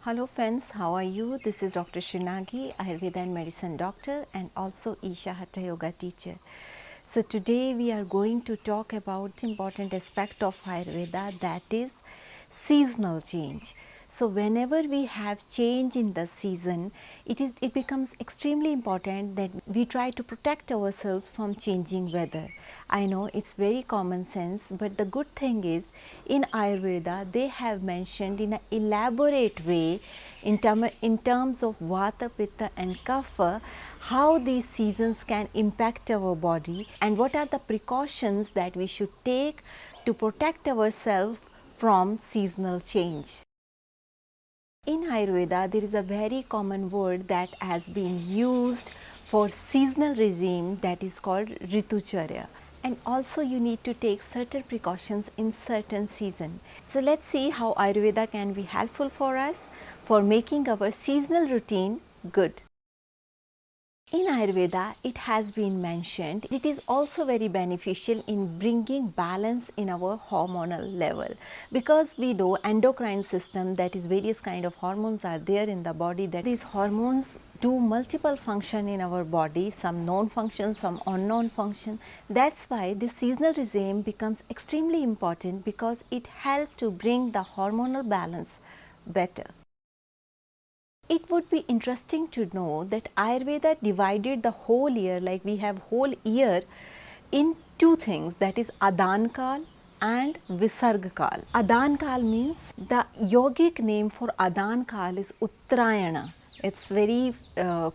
Hello friends, how are you? This is Dr. Nagi, Ayurveda and Medicine doctor and also Isha Hatha Yoga teacher. So today we are going to talk about important aspect of Ayurveda, that is seasonal change. So whenever we have change in the season, it becomes extremely important that we try to protect ourselves from changing weather. I know it's very common sense, but the good thing is in Ayurveda they have mentioned in an elaborate way in terms of Vata, Pitta and Kapha how these seasons can impact our body and what are the precautions that we should take to protect ourselves from seasonal change. In Ayurveda, there is a very common word that has been used for seasonal regime, that is called Ritucharya. And also you need to take certain precautions in certain season. So let's see how Ayurveda can be helpful for us for making our seasonal routine good. In Ayurveda, it has been mentioned, it is also very beneficial in bringing balance in our hormonal level, because we know endocrine system, that is various kind of hormones are there in the body, that these hormones do multiple function in our body, some known function, some unknown function. That's why this seasonal regime becomes extremely important because it helps to bring the hormonal balance better. It would be interesting to know that Ayurveda divided the whole year, like we have whole year, in two things, that is Adankal and Visargakal. Adankal means, the yogic name for Adankal is Uttarayana. It's very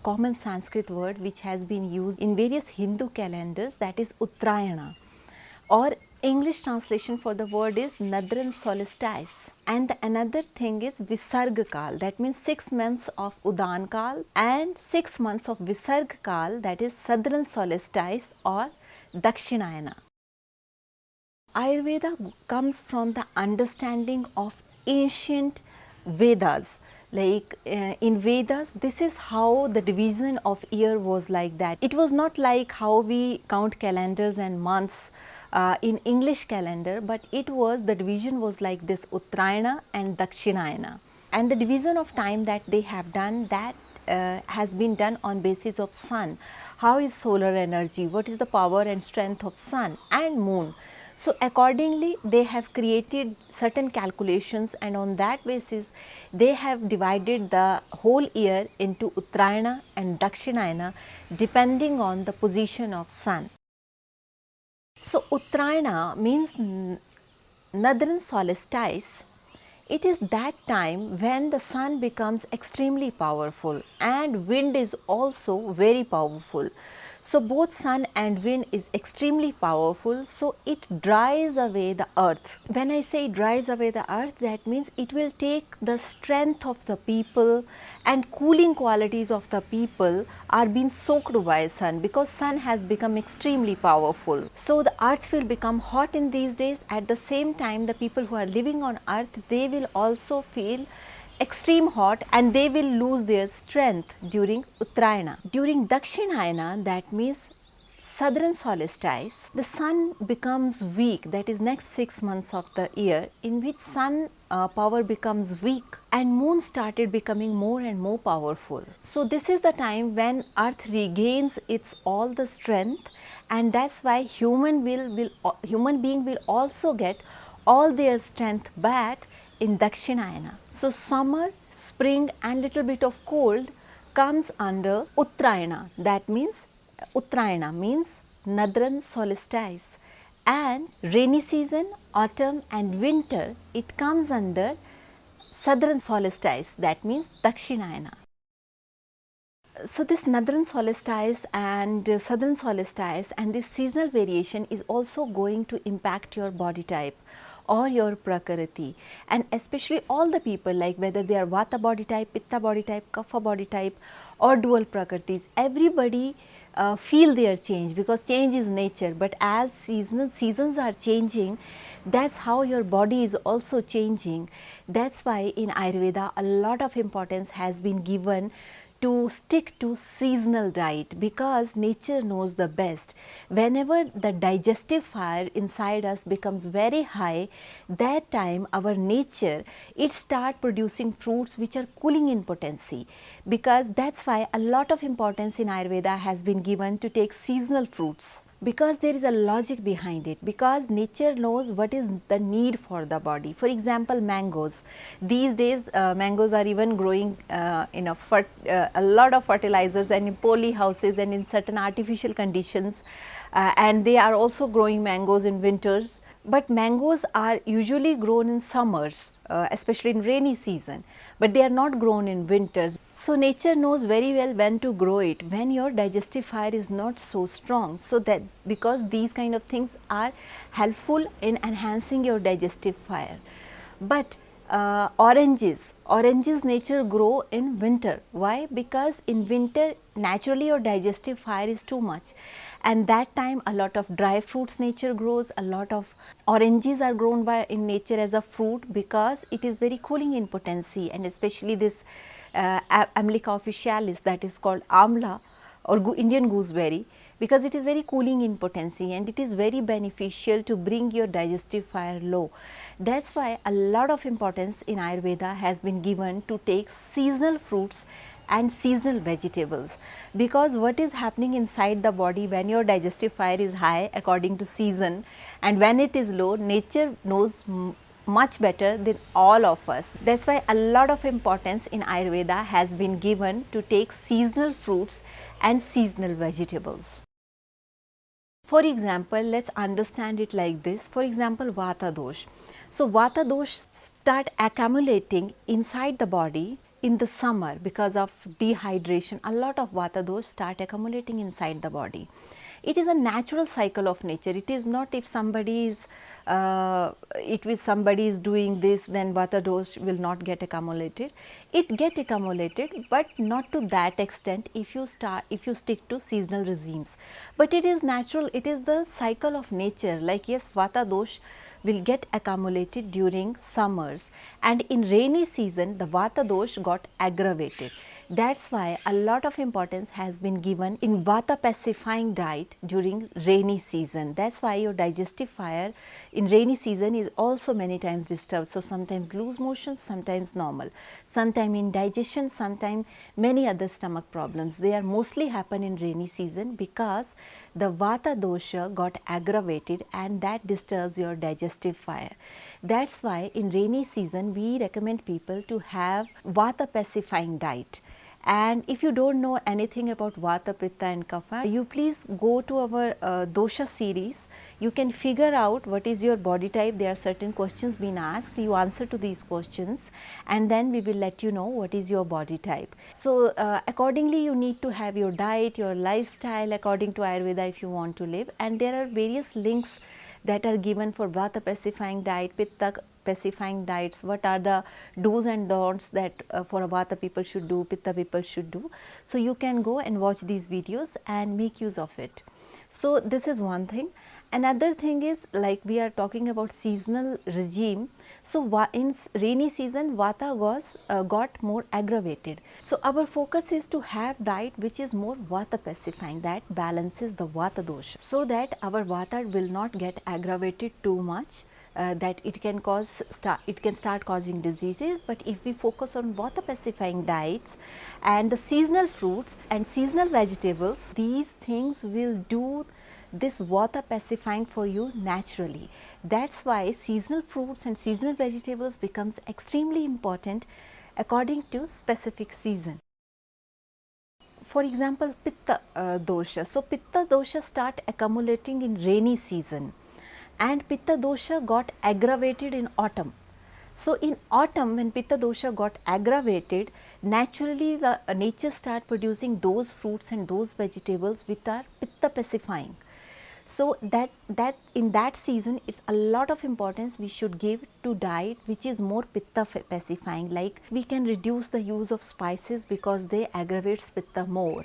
common Sanskrit word which has been used in various Hindu calendars, that is Uttarayana. Or English translation for the word is Nadran solstice. And the another thing is Visargakal, that means 6 months of Udankal and 6 months of Visargakal, that is Southern solstice or Dakshinayana. Ayurveda comes from the understanding of ancient Vedas. Like in Vedas, this is how the division of year was like that. It was not like how we count calendars and months in English calendar, but it was, the division was like this, Uttarayana and Dakshinayana. And the division of time that they have done, that has been done on basis of sun. How is solar energy, what is the power and strength of sun and moon. So accordingly they have created certain calculations, and on that basis they have divided the whole year into Uttarayana and Dakshinayana depending on the position of sun. So Uttarayana means northern solstice. It is that time when the sun becomes extremely powerful and wind is also very powerful. So both sun and wind is extremely powerful, so it dries away the earth. When I say dries away the earth, that means it will take the strength of the people and cooling qualities of the people are being soaked by sun, because sun has become extremely powerful. So the earth will become hot in these days. At the same time, the people who are living on earth, they will also feel extreme hot and they will lose their strength during Uttarayana. During Dakshinayana, that means southern solstice, the sun becomes weak, that is next 6 months of the year, in which sun power becomes weak and moon started becoming more and more powerful. So this is the time when earth regains its all the strength, and that's why human being will also get all their strength back in Dakshinayana. So summer, spring and little bit of cold comes under Uttarayana. That means Uttarayana means northern solstice, and rainy season, autumn and winter, it comes under southern solstice, that means Dakshinayana. So this northern solstice and southern solstice and this seasonal variation is also going to impact your body type or your prakriti, and especially all the people, like whether they are Vata body type, Pitta body type, Kapha body type or dual prakritis, everybody feel their change, because change is nature. But as seasons are changing, that's how your body is also changing. That's why in Ayurveda a lot of importance has been given to stick to seasonal diet because nature knows the best. Whenever the digestive fire inside us becomes very high, that time our nature, it start producing fruits which are cooling in potency, because that's why a lot of importance in Ayurveda has been given to take seasonal fruits, because there is a logic behind it, because nature knows what is the need for the body. For example, mangoes. These days mangoes are even growing in a lot of fertilizers and in poly houses and in certain artificial conditions, and they are also growing mangoes in winters. But mangoes are usually grown in summers, especially in rainy season, but they are not grown in winters. So nature knows very well when to grow it, when your digestive fire is not so strong. So that, because these kind of things are helpful in enhancing your digestive fire. But oranges nature grow in winter. Why? Because in winter naturally your digestive fire is too much, and that time a lot of dry fruits nature grows. A lot of oranges are grown by in nature as a fruit because it is very cooling in potency, and especially this Amlica officialis, that is called amla or Indian gooseberry, because it is very cooling in potency and it is very beneficial to bring your digestive fire low. That's why a lot of importance in Ayurveda has been given to take seasonal fruits and seasonal vegetables, because what is happening inside the body when your digestive fire is high according to season, and when it is low, nature knows much better than all of us. That's why a lot of importance in Ayurveda has been given to take seasonal fruits and seasonal vegetables. For example, let's understand it like this. For example, Vata dosh. So Vata dosh start accumulating inside the body in the summer because of dehydration. A lot of Vata dosh start accumulating inside the body. It is a natural cycle of nature. It is not if somebody is doing this, then Vata dosh will not get accumulated. It get accumulated, but not to that extent if you stick to seasonal regimes. But it is natural. It is the cycle of nature. Like, yes, Vata dosh will get accumulated during summers, and in rainy season the Vata dosh got aggravated. That's why a lot of importance has been given in Vata pacifying diet during rainy season. That's why your digestive fire in rainy season is also many times disturbed. So sometimes loose motion, sometimes normal, sometime indigestion, sometimes many other stomach problems. They are mostly happen in rainy season because the Vata dosha got aggravated, and that disturbs your digestive fire. That's why in rainy season we recommend people to have Vata pacifying diet. And if you don't know anything about Vata, Pitta and Kapha, you please go to our dosha series. You can figure out what is your body type. There are certain questions being asked. You answer to these questions, and then we will let you know what is your body type. So accordingly you need to have your diet, your lifestyle according to Ayurveda if you want to live. And there are various links that are given for Vata pacifying diet, Pitta pacifying diets, what are the do's and don'ts that for a Vata people should do, Pitta people should do. So you can go and watch these videos and make use of it. So this is one thing. Another thing is, like we are talking about seasonal regime. So in rainy season Vata got more aggravated. So our focus is to have diet which is more Vata pacifying, that balances the Vata dosha, so that our Vata will not get aggravated too much. That it can start causing diseases. But if we focus on Vata pacifying diets and the seasonal fruits and seasonal vegetables, these things will do this Vata pacifying for you naturally. That's why seasonal fruits and seasonal vegetables becomes extremely important according to specific season. For example, Pitta dosha. So Pitta dosha start accumulating in rainy season, and Pitta dosha got aggravated in autumn. So in autumn, when Pitta dosha got aggravated, naturally the nature start producing those fruits and those vegetables which are Pitta pacifying. So that in that season, it's a lot of importance we should give to diet which is more Pitta pacifying. Like, we can reduce the use of spices because they aggravates Pitta more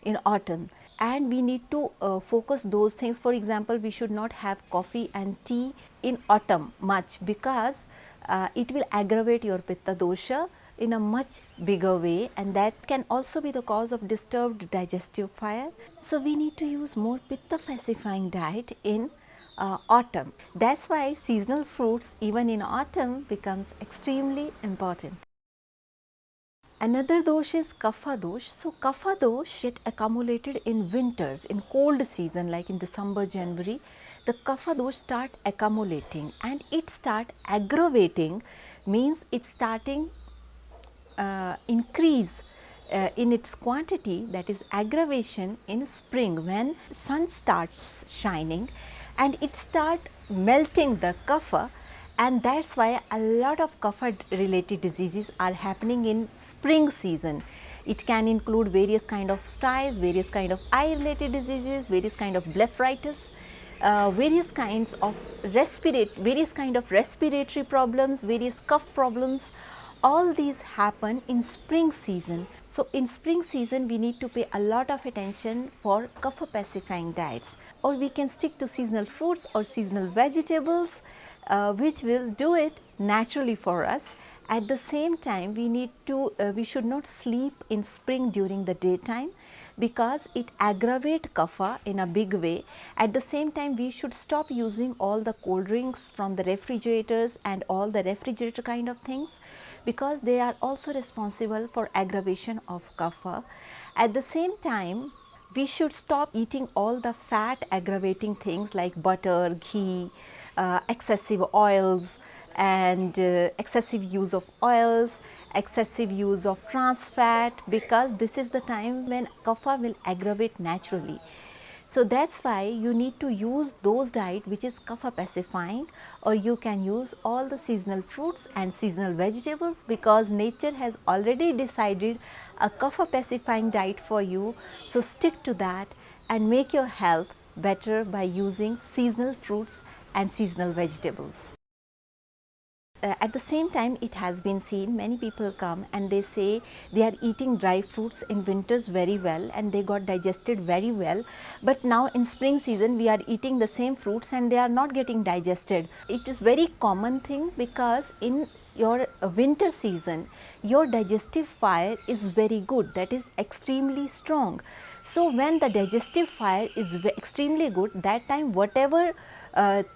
in autumn. And we need to focus those things. For example, we should not have coffee and tea in autumn much because it will aggravate your Pitta dosha in a much bigger way, and that can also be the cause of disturbed digestive fire. So we need to use more pitta pacifying diet in autumn. That's why seasonal fruits even in autumn becomes extremely important. Another dosh is kapha dosh. So kapha dosh get accumulated in winters, in cold season like in December, January. The kapha dosh start accumulating and it start aggravating, means it's starting increase in its quantity, that is aggravation, in spring when sun starts shining and it start melting the kapha, and that's why a lot of kapha related diseases are happening in spring season. It can include various kind of styes, various kind of eye related diseases, various kind of blepharitis, various kinds of respiratory problems, various cough problems. All these happen in spring season. So in spring season we need to pay a lot of attention for kapha pacifying diets, or we can stick to seasonal fruits or seasonal vegetables which will do it naturally for us. At the same time, we should not sleep in spring during the daytime because it aggravates kapha in a big way. At the same time, we should stop using all the cold drinks from the refrigerators and all the refrigerator kind of things, because they are also responsible for aggravation of kapha. At the same time, we should stop eating all the fat aggravating things like butter, ghee, excessive oils, and excessive use of oils, excessive use of trans fat, because this is the time when kapha will aggravate naturally. So that's why you need to use those diet which is kapha pacifying, or you can use all the seasonal fruits and seasonal vegetables, because nature has already decided a kapha pacifying diet for you. So stick to that and make your health better by using seasonal fruits and seasonal vegetables. At the same time, it has been seen many people come and they say they are eating dry fruits in winters very well and they got digested very well, but now in spring season we are eating the same fruits and they are not getting digested. It is very common thing, because in your winter season your digestive fire is very good, that is extremely strong. So when the digestive fire is extremely good, that time whatever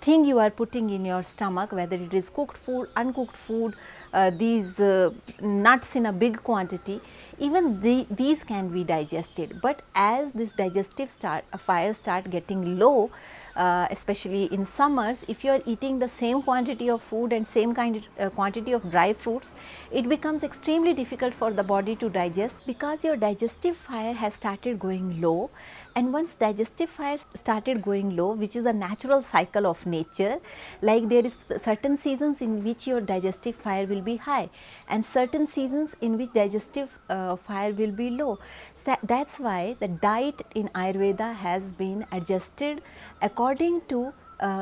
thing you are putting in your stomach, whether it is cooked food, uncooked food, these nuts in a big quantity, even these can be digested. But as this digestive fire start getting low, especially in summers, if you are eating the same quantity of food and same kind of quantity of dry fruits, it becomes extremely difficult for the body to digest, because your digestive fire has started going low. And once digestive fire started going low, which is a natural cycle of nature, like there is certain seasons in which your digestive fire will be high and certain seasons in which digestive fire will be low. So that's why the diet in Ayurveda has been adjusted according to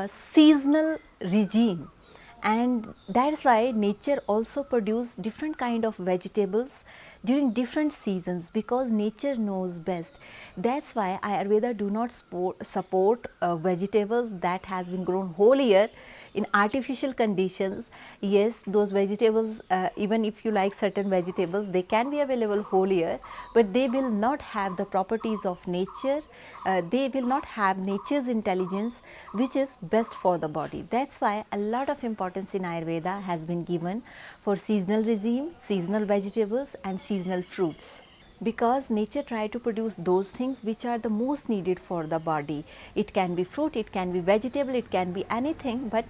seasonal regime, and that's why nature also produce different kind of vegetables during different seasons, because nature knows best. That's why Ayurveda do not support vegetables that has been grown whole year in artificial conditions. Yes, those vegetables, even if you like certain vegetables, they can be available whole year, but they will not have the properties of nature. They will not have nature's intelligence, which is best for the body. That's why a lot of importance in Ayurveda has been given for seasonal regime, seasonal vegetables and seasonal fruits, because nature try to produce those things which are the most needed for the body. It can be fruit, it can be vegetable, it can be anything, but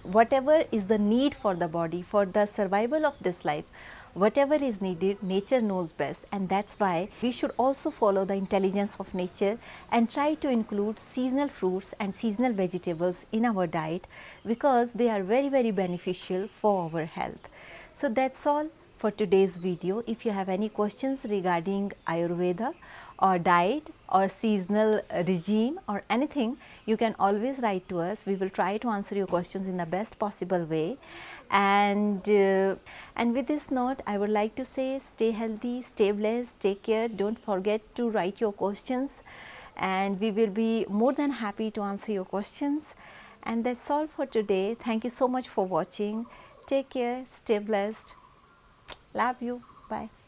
whatever is the need for the body, for the survival of this life, whatever is needed, nature knows best. And that's why we should also follow the intelligence of nature and try to include seasonal fruits and seasonal vegetables in our diet, because they are very, very beneficial for our health. So that's all for today's video. If you have any questions regarding Ayurveda or diet or seasonal regime or anything, you can always write to us. We will try to answer your questions in the best possible way. And with this note, I would like to say, stay healthy, stay blessed, take care. Don't forget to write your questions, and we will be more than happy to answer your questions. And that's all for today. Thank you so much for watching. Take care, stay blessed. Love you. Bye.